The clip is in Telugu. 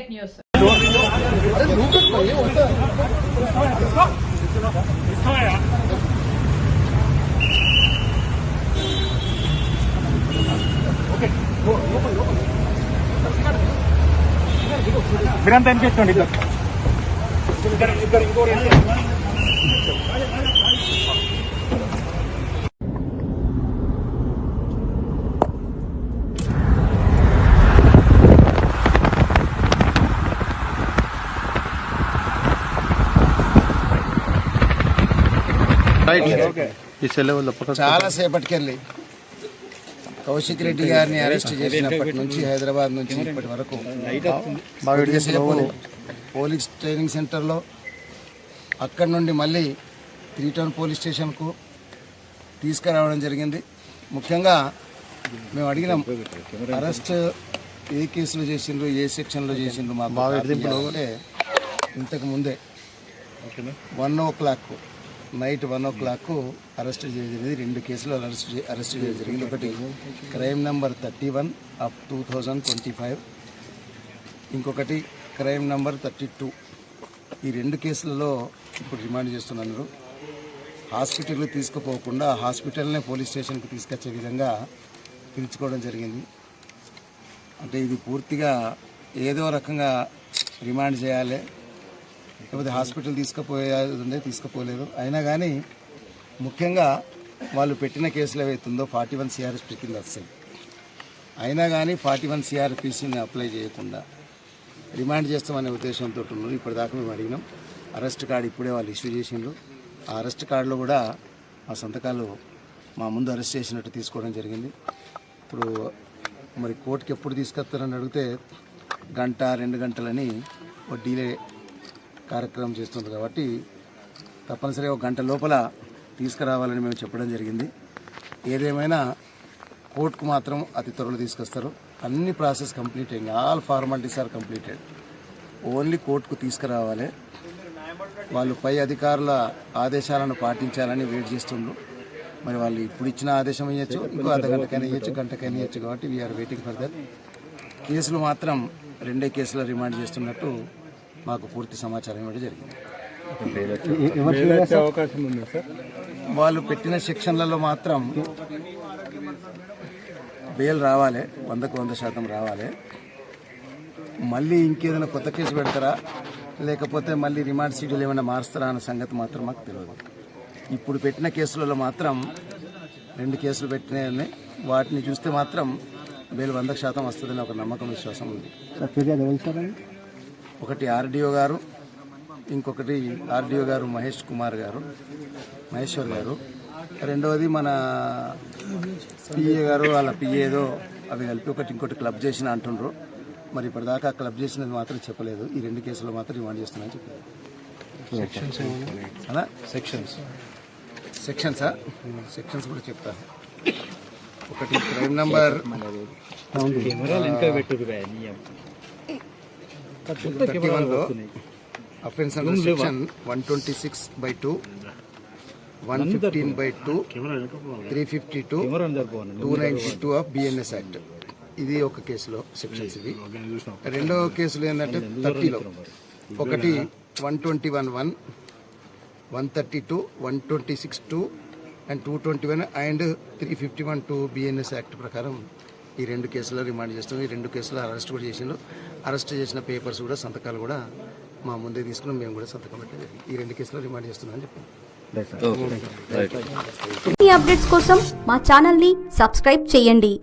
Fake news. మీరంతా అనిపించండి చాలా సేపటికెళ్ళి కౌశిక్ రెడ్డి గారిని అరెస్ట్ చేసినప్పటి నుంచి హైదరాబాద్ నుంచి ఇప్పటి వరకు పోలీస్ ట్రైనింగ్ సెంటర్లో, అక్కడి నుండి మళ్ళీ 3 టౌన్ పోలీస్ స్టేషన్కు తీసుకురావడం జరిగింది. ముఖ్యంగా మేము అడిగినాం, అరెస్ట్ ఏ కేసులో చేసిండ్రు, ఏ సెక్షన్లో చేసిండ్రు మాకు అంటే ఇంతకు ముందే 1 o'clock నైట్ 1 o'clock అరెస్ట్ చేయడం జరిగింది. 2 కేసులు అరెస్ట్ చేయడం జరిగింది. ఒకటి క్రైమ్ నెంబర్ 31/2025, ఇంకొకటి క్రైమ్ నెంబర్ 32. ఈ 2 కేసులలో ఇప్పుడు రిమాండ్ చేస్తున్నారు. హాస్పిటల్కి తీసుకుపోకుండా హాస్పిటల్నే పోలీస్ స్టేషన్కి తీసుకొచ్చే విధంగా పిలుచుకోవడం జరిగింది. అంటే ఇది పూర్తిగా ఏదో రకంగా రిమాండ్ చేయాలి, లేకపోతే హాస్పిటల్ తీసుకుపోలేదు. అయినా కానీ ముఖ్యంగా వాళ్ళు పెట్టిన కేసులు ఏవైతుందో 41 CRPC కింద వస్తాయి. అయినా కానీ 41 CRPCని అప్లై చేయకుండా రిమాండ్ చేస్తామనే ఉద్దేశంతో ఉన్నారు. ఇప్పటిదాకా మేము అడిగినాం. అరెస్ట్ కార్డు ఇప్పుడే వాళ్ళు ఇష్యూ చేసిండ్రు. ఆ అరెస్ట్ కార్డులో కూడా ఆ సంతకాలు మా ముందు అరెస్ట్ చేసినట్టు తీసుకోవడం జరిగింది. ఇప్పుడు మరి కోర్టుకి ఎప్పుడు తీసుకొస్తారని అడిగితే 1-2 గంటలని ఒక డీలే కార్యక్రమం చేస్తుంది. కాబట్టి తప్పనిసరిగా 1 గంట లోపల తీసుకురావాలని మేము చెప్పడం జరిగింది. ఏదేమైనా కోర్టుకు మాత్రం అతి త్వరలో తీసుకొస్తారు. అన్ని ప్రాసెస్ కంప్లీట్ అయింది. All formalities are completed. Only కోర్టుకు తీసుకురావాలి. వాళ్ళు పై అధికారుల ఆదేశాలను పాటించాలని వెయిట్ చేస్తుండ్రు. మరి వాళ్ళు ఇప్పుడు ఇచ్చిన ఆదేశం ఇవ్వచ్చు, ఇంకో అర్ధగంటకైనా ఇవ్వచ్చు, గంటకైనా ఇవ్వచ్చు. కాబట్టి వీఆర్ వెయిటింగ్ ఫర్ దట్. కేసులు మాత్రం 2 కేసులు రిమాండ్ చేస్తున్నట్టు మాకు పూర్తి సమాచారం ఇవ్వడం జరిగింది. వాళ్ళు పెట్టిన సెక్షన్లలో మాత్రం బెయిల్ రావాలి, 100% రావాలి. మళ్ళీ ఇంకేదైనా కొత్త కేసు పెడతారా, లేకపోతే మళ్ళీ రిమాండ్ షెడ్యూల్ ఏమైనా మారుస్తారా అన్న సంగతి మాత్రం మాకు తెలియదు. ఇప్పుడు పెట్టిన కేసులలో మాత్రం 2 కేసులు పెట్టినాయని, వాటిని చూస్తే మాత్రం బెయిల్ 100% వస్తుందని ఒక నమ్మకం, విశ్వాసం ఉంది. ఒకటి ఆర్డీఓ గారు, ఇంకొకటి ఆర్డీఓ గారు మహేశ్వర్ గారు, రెండవది మన పిఏ గారు, వాళ్ళ పిఏదో అవి కలిపి ఇంకోటి క్లబ్ చేసిన అంటుండ్రు. మరి ఇప్పటిదాకా క్లబ్ చేసినది మాత్రం చెప్పలేదు. ఈ 2 కేసులు మాత్రం రిమాండ్ చేస్తున్నారని చెప్పలేదు. సెక్షన్స్ కూడా చెప్తాను. ఒకటి క్రైమ్ నంబర్ 31లో offence under section 126/2, 115/2, 352, 292 of BNS act. ఇది ఒక కేసులో సెక్షన్స్ ఇవి. రెండో కేసులు ఏంటంటే 30లో ఒకటి 121(1), 132, 126(2) అండ్ 221 అండ్ 351(2) BNS యాక్ట్ ప్రకారం ఈ 2 కేసులో రిమాండ్ చేస్తాం. ఈ 2 కేసులో అరెస్ట్ కూడా చేసిండు. అరెస్ట్ చేసిన పేపర్స్ కూడా, సంతకాలు కూడా మా ముందే తీసుకున్నాం. మేము కూడా సంతకం పెట్టలేదు. ఈ 2 కేసులో రిమాండ్ చేస్తున్నామని చెప్పాను. ఈ అప్డేట్స్ కోసం మా ఛానల్ ని సబ్స్క్రైబ్ చేయండి.